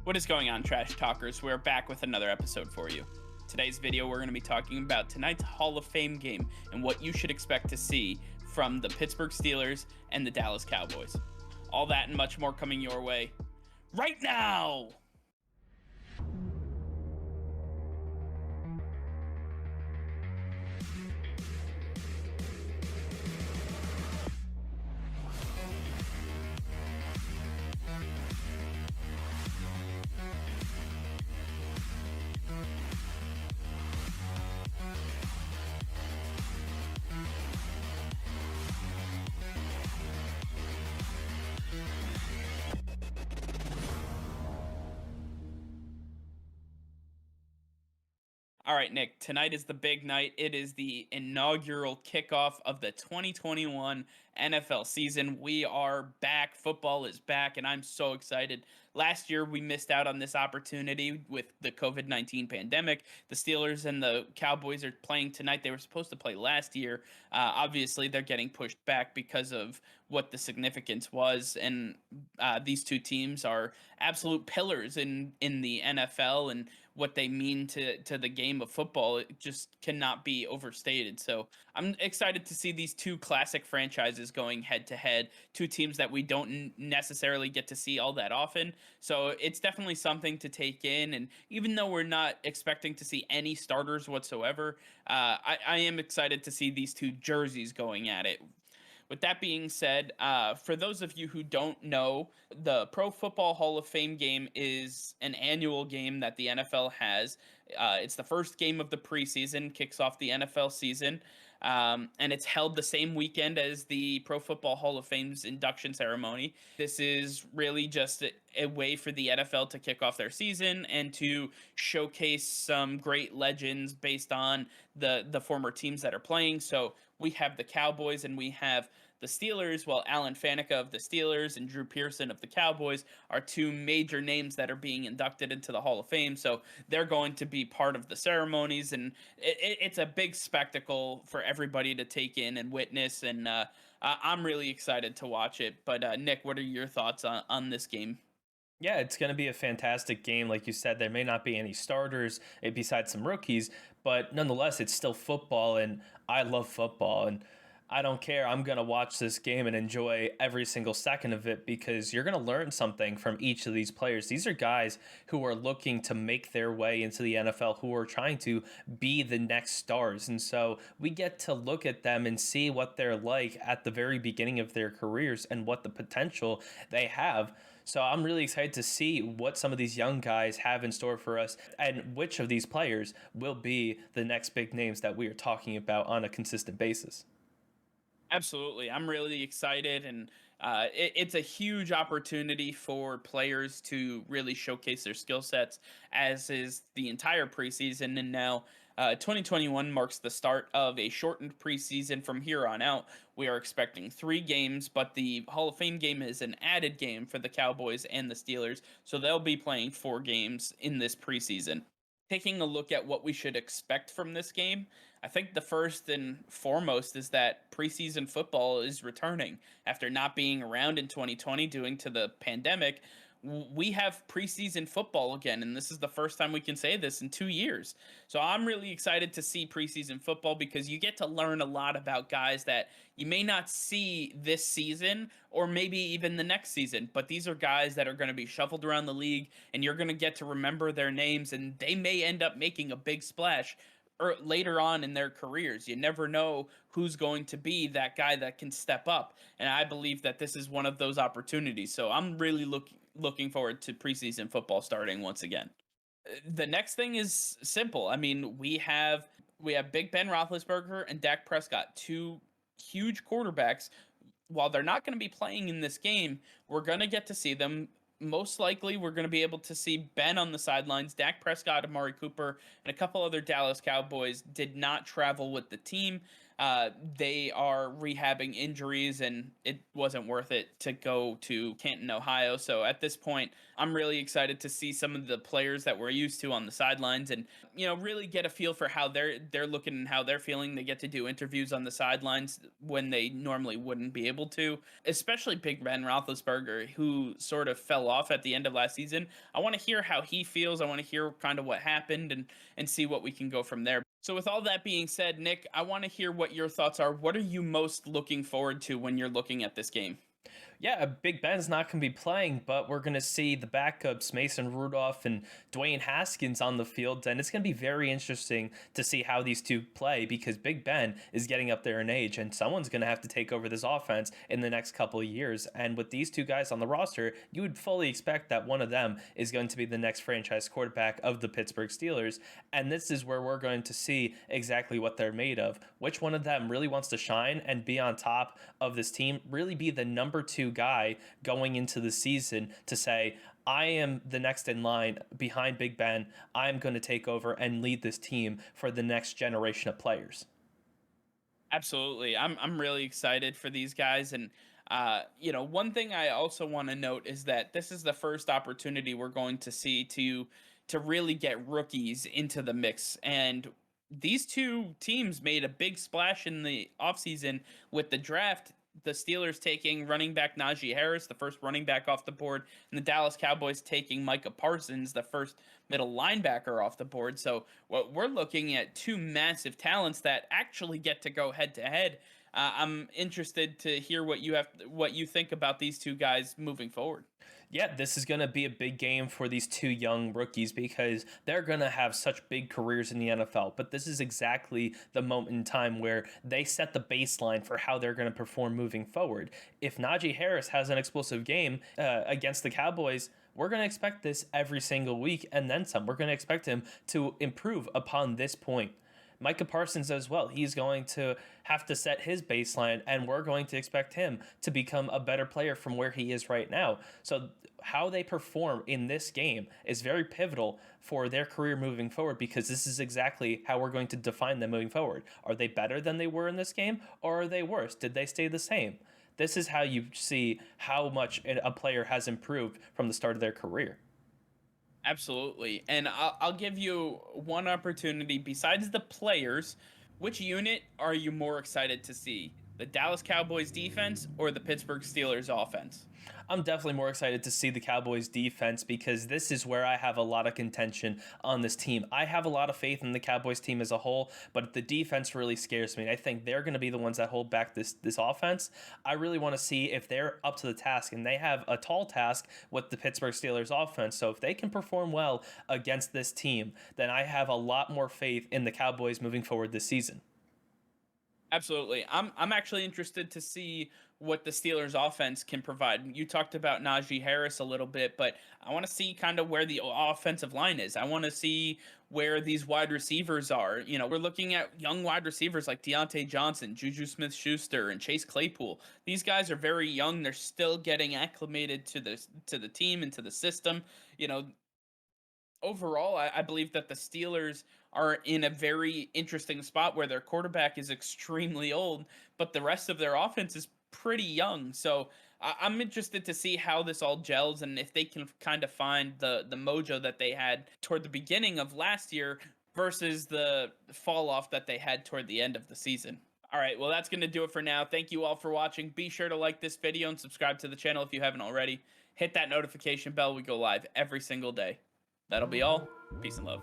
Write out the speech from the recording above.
What is going on, Trash Talkers? We're back with another episode for you. Today's video, we're going to be talking about tonight's Hall of Fame game and what you should expect to see from the Pittsburgh Steelers and the Dallas Cowboys. All that and much more coming your way right now! All right, Nick, tonight is the big night. It is the inaugural kickoff of the 2021 NFL season. We are back. Football is back, and I'm so excited. Last year, we missed out on this opportunity with the COVID-19 pandemic. The Steelers and the Cowboys are playing tonight. They were supposed to play last year. Obviously, they're getting pushed back because of what the significance was. And these two teams are absolute pillars in the NFL, and what they mean to the game of football, it just cannot be overstated. So I'm excited to see these two classic franchises going head to head, two teams that we don't necessarily get to see all that often. So it's definitely something to take in. And even though we're not expecting to see any starters whatsoever, I am excited to see these two jerseys going at it. With that being said, for those of you who don't know, the Pro Football Hall of Fame game is an annual game that the NFL has. It's the first game of the preseason, kicks off the NFL season, and it's held the same weekend as the Pro Football Hall of Fame's induction ceremony. This is really just a way for the NFL to kick off their season and to showcase some great legends based on the former teams that are playing. So we have the Cowboys and we have the Steelers. Well, Alan Faneca of the Steelers and Drew Pearson of the Cowboys are two major names that are being inducted into the Hall of Fame. So they're going to be part of the ceremonies, and it's a big spectacle for everybody to take in and witness. And I'm really excited to watch it. But Nick, what are your thoughts on this game? Yeah, it's going to be a fantastic game. Like you said, there may not be any starters besides some rookies, but nonetheless, it's still football, and I love football. And I don't care. I'm going to watch this game and enjoy every single second of it because you're going to learn something from each of these players. These are guys who are looking to make their way into the NFL, who are trying to be the next stars. And so we get to look at them and see what they're like at the very beginning of their careers and what the potential they have. So I'm really excited to see what some of these young guys have in store for us and which of these players will be the next big names that we are talking about on a consistent basis. Absolutely. I'm really excited, and it's a huge opportunity for players to really showcase their skill sets, as is the entire preseason. And now 2021 marks the start of a shortened preseason. From here on out, we are expecting 3 games, but the Hall of Fame game is an added game for the Cowboys and the Steelers. So they'll be playing 4 games in this preseason. Taking a look at what we should expect from this game, I think the first and foremost is that preseason football is returning after not being around in 2020 due to the pandemic. We have preseason football again, and this is the first time we can say this in 2 years. So I'm really excited to see preseason football because you get to learn a lot about guys that you may not see this season or maybe even the next season, but these are guys that are going to be shuffled around the league, and you're going to get to remember their names, and they may end up making a big splash or later on in their careers. You never know who's going to be that guy that can step up, and I believe that this is one of those opportunities. So I'm really looking forward to preseason football starting once again. The next thing is simple. I mean, we have Big Ben Roethlisberger and Dak Prescott, two huge quarterbacks. While they're not going to be playing in this game, we're going to get to see them. Most likely, we're going to be able to see Ben on the sidelines. Dak Prescott, Amari Cooper, and a couple other Dallas Cowboys did not travel with the team. They are rehabbing injuries, and it wasn't worth it to go to Canton, Ohio. So at this point, I'm really excited to see some of the players that we're used to on the sidelines, and really get a feel for how they're looking and how they're feeling. They get to do interviews on the sidelines when they normally wouldn't be able to, especially Big Ben Roethlisberger, who sort of fell off at the end of last season. I want to hear how he feels. I want to hear kind of what happened, and see what we can go from there. So with all that being said, Nick, I want to hear what your thoughts are. What are you most looking forward to when you're looking at this game? Yeah, Big Ben's not going to be playing, but we're going to see the backups, Mason Rudolph and Dwayne Haskins, on the field. And it's going to be very interesting to see how these two play because Big Ben is getting up there in age, and someone's going to have to take over this offense in the next couple of years. And with these two guys on the roster, you would fully expect that one of them is going to be the next franchise quarterback of the Pittsburgh Steelers. And this is where we're going to see exactly what they're made of. Which one of them really wants to shine and be on top of this team, really be the number two guy going into the season to say, I am the next in line behind Big Ben. I'm going to take over and lead this team for the next generation of players. Absolutely. I'm really excited for these guys. And one thing I also want to note is that this is the first opportunity we're going to see to really get rookies into the mix. And these two teams made a big splash in the offseason with the draft. The Steelers taking running back Najee Harris, the first running back off the board, and the Dallas Cowboys taking Micah Parsons, the first middle linebacker off the board. So what we're looking at two massive talents that actually get to go head to head. I'm interested to hear what you think about these two guys moving forward. Yeah, this is going to be a big game for these two young rookies because they're going to have such big careers in the NFL. But this is exactly the moment in time where they set the baseline for how they're going to perform moving forward. If Najee Harris has an explosive game against the Cowboys, we're going to expect this every single week and then some. We're going to expect him to improve upon this point. Micah Parsons as well. He's going to have to set his baseline, and we're going to expect him to become a better player from where he is right now. So, how they perform in this game is very pivotal for their career moving forward because this is exactly how we're going to define them moving forward. Are they better than they were in this game, or are they worse? Did they stay the same? This is how you see how much a player has improved from the start of their career. Absolutely. And I'll give you one opportunity besides the players. Which unit are you more excited to see? The Dallas Cowboys defense or the Pittsburgh Steelers offense? I'm definitely more excited to see the Cowboys defense because this is where I have a lot of contention on this team. I have a lot of faith in the Cowboys team as a whole, but the defense really scares me. I think they're going to be the ones that hold back this offense. I really want to see if they're up to the task, and they have a tall task with the Pittsburgh Steelers offense. So if they can perform well against this team, then I have a lot more faith in the Cowboys moving forward this season. Absolutely. I'm actually interested to see what the Steelers offense can provide. You talked about Najee Harris a little bit, but I want to see kind of where the offensive line is. I want to see where these wide receivers are. We're looking at young wide receivers like Deontay Johnson, Juju Smith-Schuster, and Chase Claypool. These guys are very young. They're still getting acclimated to the team and to the system. You know, Overall, I believe that the Steelers are in a very interesting spot where their quarterback is extremely old, but the rest of their offense is pretty young. So I'm interested to see how this all gels and if they can kind of find the mojo that they had toward the beginning of last year versus the fall off that they had toward the end of the season. All right, well, that's going to do it for now. Thank you all for watching. Be sure to like this video and subscribe to the channel if you haven't already. Hit that notification bell. We go live every single day. That'll be all. Peace and love.